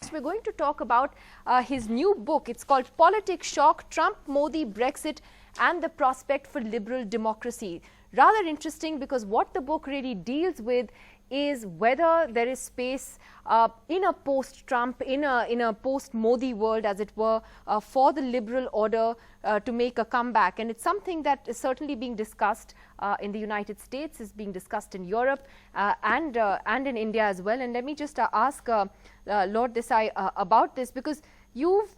Next, we're going to talk about his new book. It's called Politics Shock, Trump, Modi, Brexit and the Prospect for Liberal Democracy. Rather interesting, because what the book really deals with is whether there is space in a post-Trump, in a post-Modi world, as it were, for the liberal order to make a comeback. And it's something that is certainly being discussed in the United States, is being discussed in Europe and in India as well. And let me just ask Lord Desai about this, because you've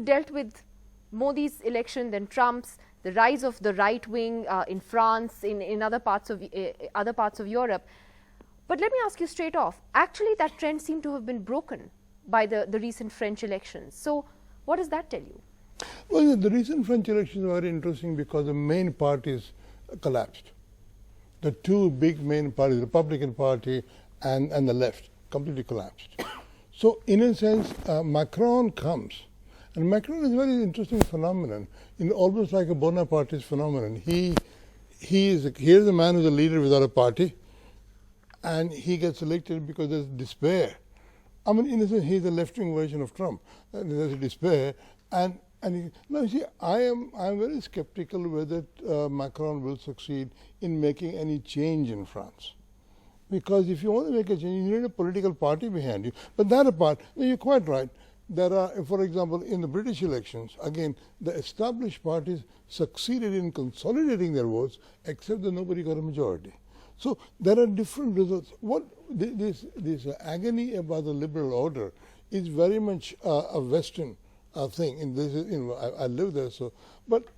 dealt with Modi's election, then Trump's, the rise of the right wing in France, in other parts of Europe. But let me ask you straight off, actually that trend seemed to have been broken by the recent French elections. So what does that tell you? Well, the recent French elections are very interesting because the main parties collapsed. The two big main parties, the Republican Party and the left, completely collapsed. So in a sense, Macron comes. And Macron is a very interesting phenomenon, almost like a Bonapartist phenomenon. Here's a man who's a leader without a party, and he gets elected because there's despair. I mean, in a sense, he's a left-wing version of Trump. There's a despair, now you see, I'm very skeptical whether Macron will succeed in making any change in France. Because if you want to make a change, you need a political party behind you. But that apart, you're quite right. There are, for example, in the British elections, again, the established parties succeeded in consolidating their votes, except that nobody got a majority. So there are different results. What this agony about the liberal order is very much a Western thing. I live there, so. But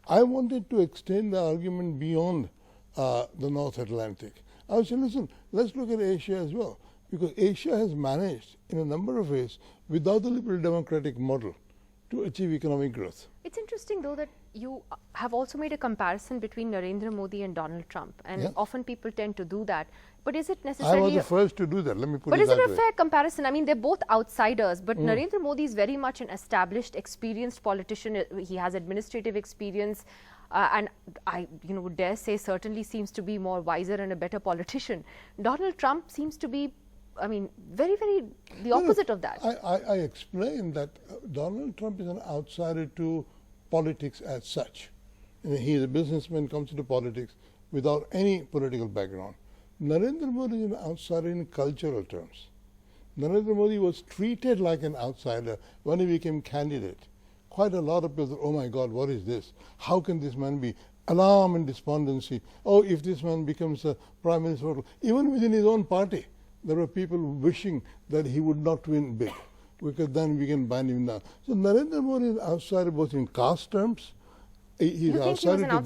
I wanted to extend the argument beyond the North Atlantic. I was saying, listen, let's look at Asia as well. Because Asia has managed, in a number of ways, without the liberal democratic model, to achieve economic growth. It's interesting, though, that you have also made a comparison between Narendra Modi and Donald Trump. And often people tend to do that. But is it necessarily... I was the first to do that, let me put it that way. But is it a fair comparison? I mean, they're both outsiders, but Narendra Modi is very much an established, experienced politician. He has administrative experience. And I would dare say certainly seems to be more wiser and a better politician. Donald Trump seems to be, I mean, very, very the opposite of that. I explained that Donald Trump is an outsider to politics as such. He is a businessman, comes into politics without any political background. Narendra Modi is an outsider in cultural terms. Narendra Modi was treated like an outsider when he became candidate. Quite a lot of people thought, oh my God, what is this? How can this man be? Alarm and despondency. Oh, if this man becomes a prime minister, even within his own party, there were people wishing that he would not win big, because then we can ban him now. So Narendra Modi is outsider both in caste terms. He's outsider to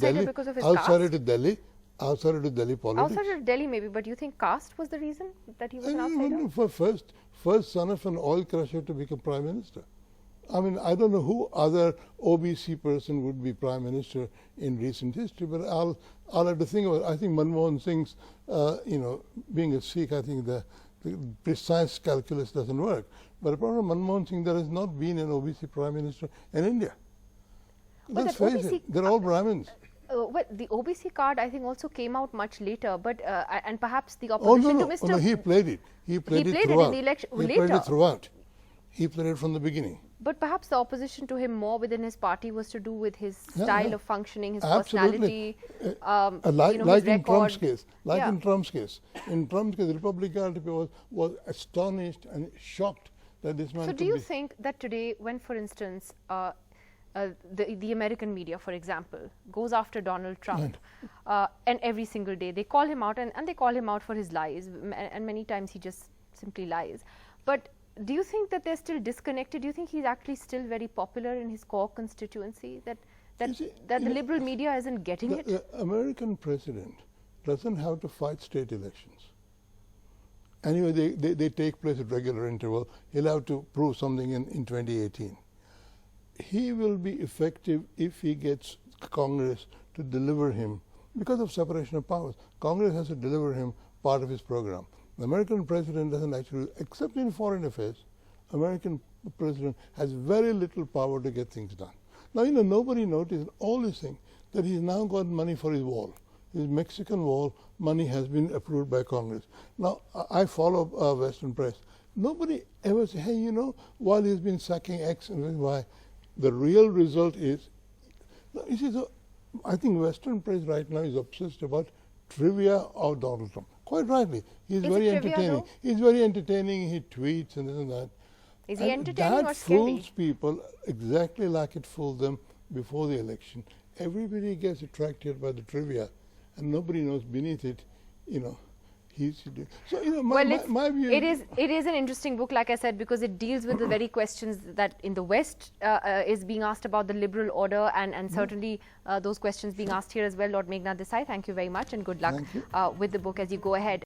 Delhi, outsider to Delhi politics. Outsider to Delhi maybe, but you think caste was the reason that he was an outsider? For first son of an oil crusher to become prime minister. I mean, I don't know who other OBC person would be prime minister in recent history, but I'll have to think about it. I think Manmohan Singh's, being a Sikh, I think the precise calculus doesn't work. But apart from Manmohan Singh, there has not been an OBC prime minister in India. Let's face it, they're all Brahmins. Well, the OBC card, I think, also came out much later, but and perhaps the opposition to Mr. No, he played it. He played it throughout. In the election later. Played it throughout. He played it from the beginning. But perhaps the opposition to him more within his party was to do with his style of functioning, his Absolutely. personality, like his in Trump's case. In Trump's case. In Trump's case, the Republican Party was astonished and shocked that this man So do you think that today, when, for instance, the American media, for example, goes after Donald Trump, and every single day they call him out, and they call him out for his lies, and many times he just simply lies. But do you think that they're still disconnected? Do you think he's actually still very popular in his core constituency? That the liberal media isn't getting it? The American president doesn't have to fight state elections. Anyway, they take place at regular interval. He'll have to prove something in 2018. He will be effective if he gets Congress to deliver him, because of separation of powers. Congress has to deliver him part of his program. The American president doesn't actually, except in foreign affairs, American president has very little power to get things done. Now, nobody noticed all these things, that he's now got money for his wall. His Mexican wall money has been approved by Congress. Now, I follow Western press. Nobody ever said, hey, you know, while he's been sucking X and Y, the real result is, you see, so I think Western press right now is obsessed about trivia of Donald Trump. Quite rightly. He's Is very it trivia, entertaining. though? He's very entertaining. He tweets and this and that. Is he And entertaining that or scary? fools people exactly like it fooled them before the election. Everybody gets attracted by the trivia, and nobody knows beneath it, you know, he's. So, you know, my view. It is an interesting book, like I said, because it deals with the very questions that in the West is being asked about the liberal order, and certainly those questions being asked here as well. Lord Meghnad Desai, thank you very much, and good luck with the book as you go ahead.